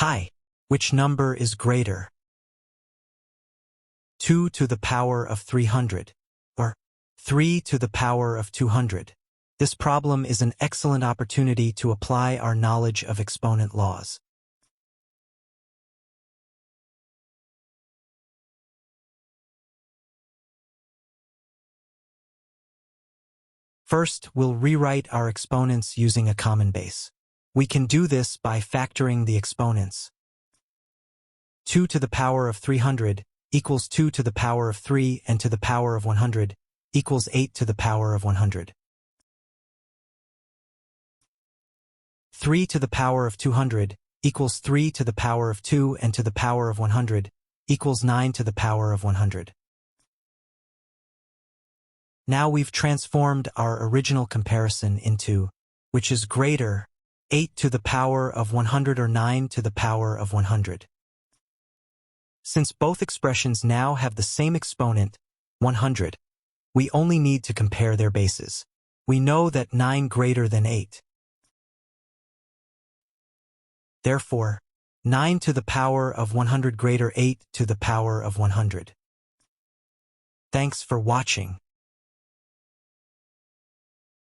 Hi. Which number is greater? 2 to the power of 300, or 3 to the power of 200. This problem is an excellent opportunity to apply our knowledge of exponent laws. First, we'll rewrite our exponents using a common base. We can do this by factoring the exponents. 2 to the power of 300 equals 2 to the power of 3 and to the power of 100 equals 8 to the power of 100. 3 to the power of 200 equals 3 to the power of 2 and to the power of 100 equals 9 to the power of 100. Now we've transformed our original comparison into which is greater, 8 to the power of 100 or 9 to the power of 100. Since both expressions now have the same exponent, 100, we only need to compare their bases. We know that 9 greater than 8. Therefore, 9 to the power of 100 greater 8 to the power of 100. Thanks for watching.